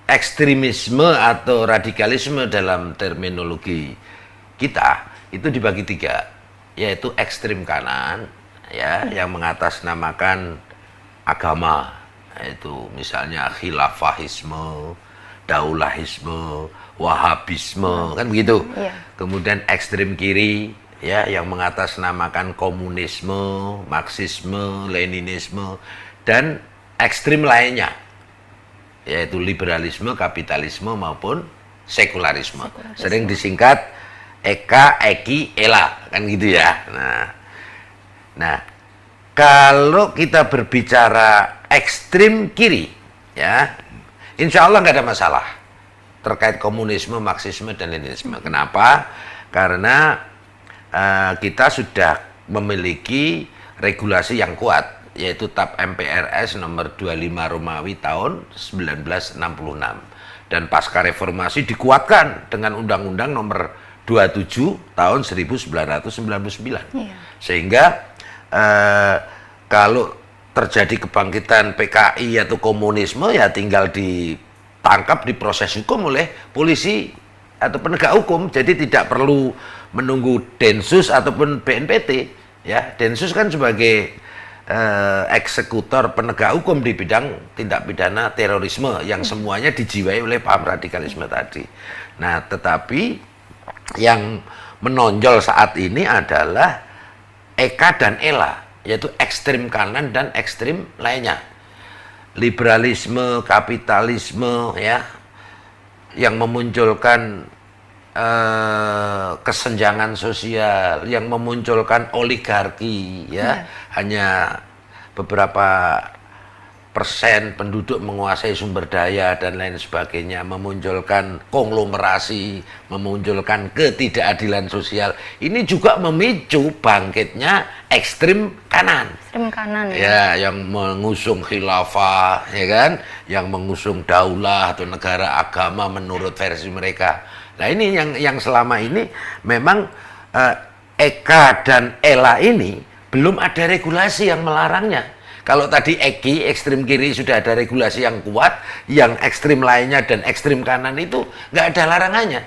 ekstremisme atau radikalisme dalam terminologi kita itu dibagi tiga, yaitu ekstrim kanan ya, yang mengatasnamakan agama, yaitu misalnya khilafahisme, daulahisme, wahabisme, kan begitu. Kemudian ekstrim kiri ya, yang mengatasnamakan komunisme, marxisme, leninisme, dan ekstrim lainnya, yaitu liberalisme, kapitalisme maupun sekularisme. Sering disingkat EKA, EKI, ELA, kan gitu ya. Nah, kalau kita berbicara ekstrim kiri, ya, insya Allah nggak ada masalah terkait komunisme, marxisme, dan leninisme. Kenapa? Karena kita sudah memiliki regulasi yang kuat, yaitu TAP MPRS nomor 25 Romawi tahun 1966, dan pasca reformasi dikuatkan dengan Undang-Undang nomor 27 tahun 1999. Sehingga kalau terjadi kebangkitan PKI atau komunisme, ya tinggal ditangkap, diproses hukum oleh polisi atau penegak hukum. Jadi tidak perlu menunggu Densus ataupun BNPT. Ya, Densus kan sebagai eksekutor penegak hukum di bidang tindak pidana terorisme yang semuanya dijiwai oleh paham radikalisme tadi. Nah, tetapi yang menonjol saat ini adalah EKA dan ELA, yaitu ekstrim kanan dan ekstrim lainnya. Liberalisme, kapitalisme, ya, yang memunculkan kesenjangan sosial, yang memunculkan oligarki, ya, hanya beberapa persen penduduk menguasai sumber daya dan lain sebagainya, memunculkan konglomerasi, memunculkan ketidakadilan sosial. Ini juga memicu bangkitnya ekstrim kanan. Ekstrim kanan ya, yang mengusung khilafah, ya kan, yang mengusung daulah atau negara agama menurut versi mereka. Nah, ini yang selama ini memang EKA dan ELA ini belum ada regulasi yang melarangnya. Kalau tadi EKI, ekstrim kiri, sudah ada regulasi yang kuat, yang ekstrim lainnya dan ekstrim kanan itu nggak ada larangannya.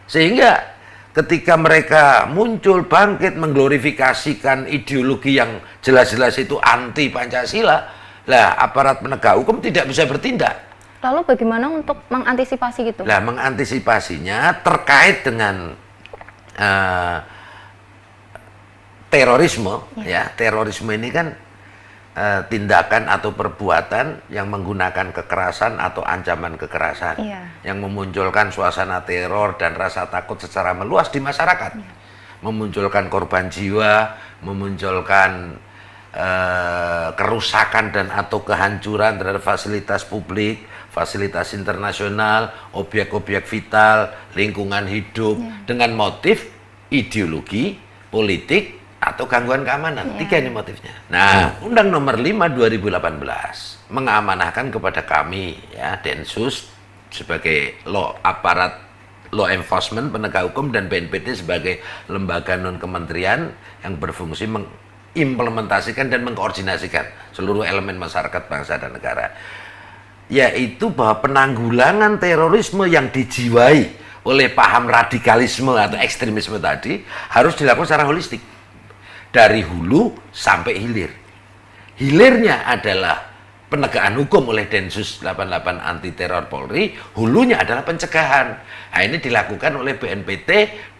Sehingga ketika mereka muncul, bangkit, mengglorifikasikan ideologi yang jelas-jelas itu anti Pancasila, lah aparat penegak hukum tidak bisa bertindak. Lalu bagaimana untuk mengantisipasi gitu? Nah, mengantisipasinya terkait dengan terorisme, ya, terorisme ini kan tindakan atau perbuatan yang menggunakan kekerasan atau ancaman kekerasan, yang memunculkan suasana teror dan rasa takut secara meluas di masyarakat, memunculkan korban jiwa, memunculkan kerusakan dan atau kehancuran terhadap fasilitas publik, fasilitas internasional, objek-objek vital, lingkungan hidup, dengan motif ideologi, politik, atau gangguan keamanan. Tiga ini motifnya. Nah, Undang Nomor 5 2018 mengamanahkan kepada kami, ya, Densus sebagai aparat law enforcement, penegak hukum, dan BNPT sebagai lembaga non kementerian yang berfungsi mengimplementasikan dan mengkoordinasikan seluruh elemen masyarakat, bangsa, dan negara, yaitu bahwa penanggulangan terorisme yang dijiwai oleh paham radikalisme atau ekstremisme tadi harus dilakukan secara holistik, dari hulu sampai hilir. Hilirnya adalah penegakan hukum oleh Densus 88 anti teror Polri, hulunya adalah pencegahan. Nah, ini dilakukan oleh BNPT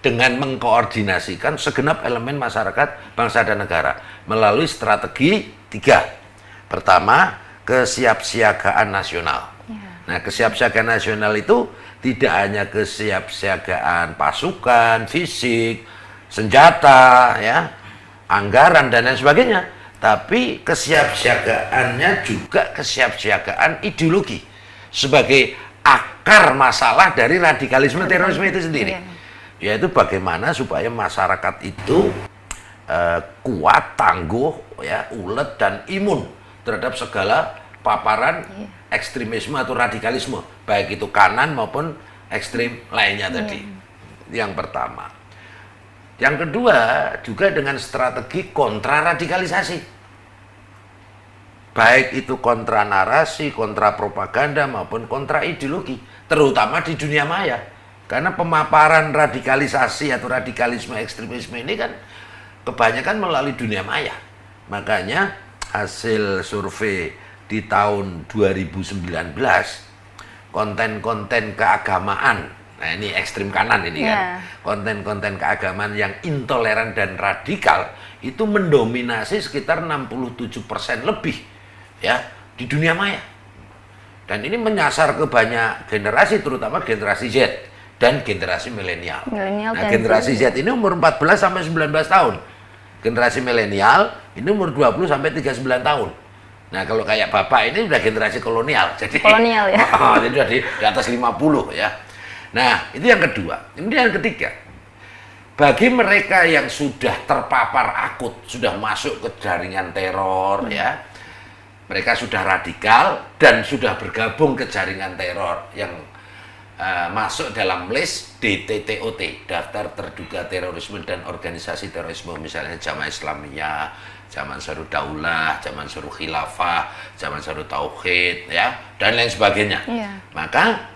dengan mengkoordinasikan segenap elemen masyarakat, bangsa, dan negara melalui strategi 3. Pertama, kesiapsiagaan nasional. Nah, kesiapsiagaan nasional itu tidak hanya kesiapsiagaan pasukan, fisik, senjata, ya, anggaran, dan lain sebagainya, tapi kesiapsiagaannya juga kesiapsiagaan ideologi sebagai akar masalah dari radikalisme terorisme itu sendiri, yaitu bagaimana supaya masyarakat itu kuat, tangguh, ya, ulet, dan imun terhadap segala paparan ekstremisme atau radikalisme, baik itu kanan maupun ekstrim lainnya tadi. Yang pertama. Yang kedua, juga dengan strategi kontraradikalisasi. baik itu kontra narasi, kontra propaganda maupun kontra ideologi, terutama di dunia maya. Karena pemaparan radikalisasi atau radikalisme ekstremisme ini kan kebanyakan melalui dunia maya. Makanya hasil survei di tahun 2019, konten-konten keagamaan, nah ini ekstrim kanan ini kan, konten-konten keagamaan yang intoleran dan radikal itu mendominasi sekitar 67% lebih ya di dunia maya. Dan ini menyasar ke banyak generasi, terutama generasi Z dan generasi milenial. Nah, generasi Z ini umur 14 sampai 19 tahun. Generasi milenial ini umur 20 sampai 39 tahun. Nah, kalau kayak Bapak ini udah generasi kolonial. Jadi kolonial ya. Jadi udah di atas 50 ya. Nah, itu yang kedua. Kemudian yang ketiga, bagi mereka yang sudah terpapar akut, sudah masuk ke jaringan teror ya, mereka sudah radikal dan sudah bergabung ke jaringan teror yang masuk dalam list DTTOT, Daftar Terduga Terorisme dan Organisasi Terorisme, misalnya Jamaah Islamiyah, Jamaah Ansarud Daulah, Jamaah Ansarud Khilafah, Jamaah Ansarud Tauhid, ya, dan lain sebagainya. Maka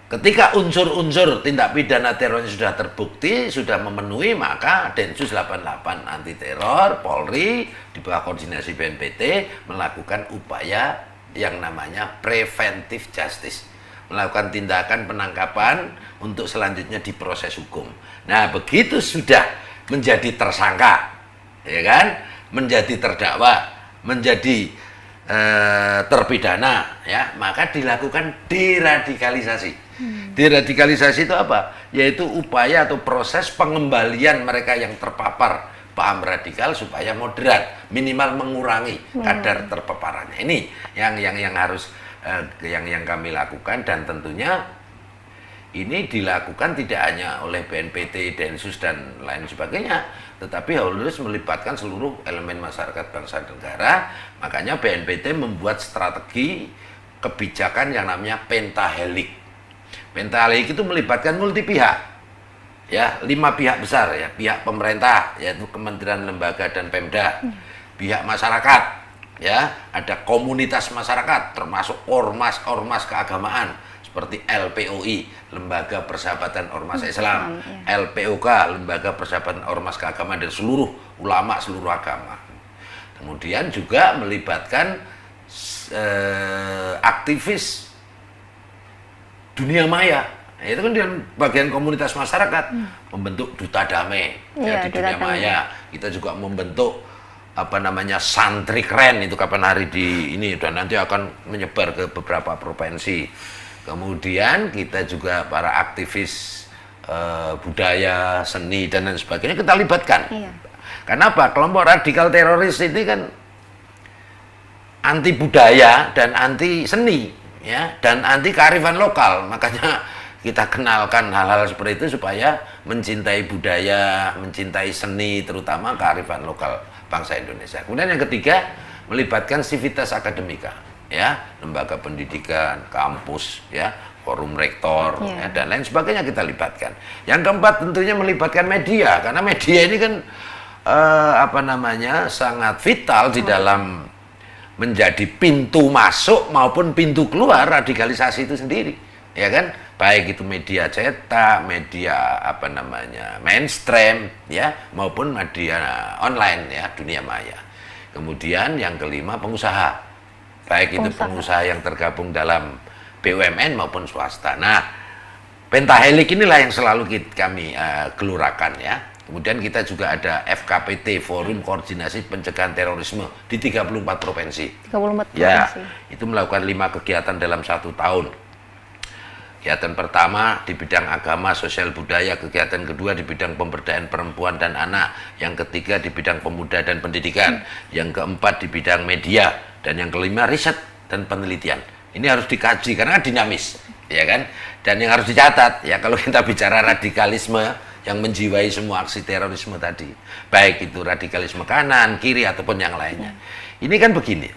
ketika unsur-unsur tindak pidana terornya sudah terbukti, sudah memenuhi, maka Densus 88 anti teror, Polri di bawah koordinasi BNPT melakukan upaya yang namanya preventive justice, melakukan tindakan penangkapan untuk selanjutnya diproses hukum. Nah, begitu sudah menjadi tersangka, ya kan, menjadi terdakwa, menjadi terpidana, ya, maka dilakukan deradikalisasi. Deradikalisasi itu apa? Yaitu upaya atau proses pengembalian mereka yang terpapar paham radikal supaya moderat, minimal mengurangi kadar terpaparannya. Ini yang harus yang kami lakukan, dan tentunya ini dilakukan tidak hanya oleh BNPT, Densus dan lain sebagainya, tetapi harus melibatkan seluruh elemen masyarakat bangsa dan negara. Makanya BNPT membuat strategi kebijakan yang namanya pentahelik. Pentahelik itu melibatkan multi pihak, ya, 5 pihak besar ya, pihak pemerintah yaitu kementerian, lembaga dan Pemda, pihak masyarakat. Ya, ada komunitas masyarakat termasuk ormas keagamaan seperti LPOI, Lembaga Persahabatan Ormas Islam, LPOK, Lembaga Persahabatan Ormas Keagamaan, dan seluruh ulama seluruh agama. Kemudian juga melibatkan aktivis dunia maya. Nah, itu kan bagian komunitas masyarakat, membentuk duta damai ya, di dunia maya. Kita juga membentuk santri keren, itu kapan hari di ini, dan nanti akan menyebar ke beberapa provinsi. Kemudian kita juga para aktivis budaya, seni dan lain sebagainya kita libatkan. Kenapa? Kelompok radikal teroris ini kan anti budaya dan anti seni, ya, dan anti kearifan lokal. Makanya kita kenalkan hal-hal seperti itu supaya mencintai budaya, mencintai seni, terutama kearifan lokal bangsa Indonesia. Kemudian yang ketiga, melibatkan sivitas akademika, ya, lembaga pendidikan, kampus, ya, forum rektor, ya, dan lain sebagainya kita libatkan. Yang keempat tentunya melibatkan media, karena media ini kan sangat vital di dalam menjadi pintu masuk maupun pintu keluar radikalisasi itu sendiri, ya kan? Baik itu media cetak, media mainstream, ya, maupun media online, ya, dunia maya. Kemudian yang kelima, pengusaha, baik itu pengusaha yang tergabung dalam BUMN maupun swasta. Nah, pentahelik inilah yang selalu kami gelurakan, ya. Kemudian kita juga ada FKPT, Forum Koordinasi Pencegahan Terorisme, di 34 provinsi. 34 provinsi. Ya, itu melakukan 5 kegiatan dalam 1 tahun. Kegiatan pertama di bidang agama, sosial budaya, kegiatan kedua di bidang pemberdayaan perempuan dan anak, yang ketiga di bidang pemuda dan pendidikan, yang keempat di bidang media, dan yang kelima riset dan penelitian. Ini harus dikaji karena dinamis, ya kan? Dan yang harus dicatat, ya, kalau kita bicara radikalisme yang menjiwai semua aksi terorisme tadi, baik itu radikalisme kanan, kiri ataupun yang lainnya. Ini kan begini,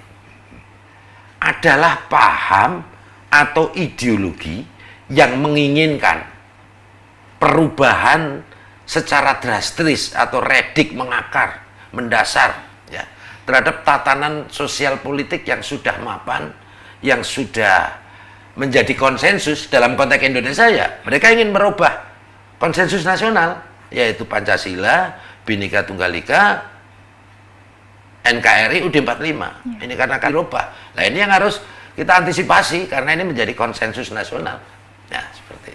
adalah paham atau ideologi yang menginginkan perubahan secara drastis atau redik, mengakar, mendasar, ya, terhadap tatanan sosial politik yang sudah mapan, yang sudah menjadi konsensus dalam konteks Indonesia ya. Mereka ingin merubah konsensus nasional, yaitu Pancasila, Bhinneka Tunggal Ika, NKRI, UUD 45. Ini karena akan dirubah. Nah ini yang harus kita antisipasi karena ini menjadi konsensus nasional. Nah seperti itu.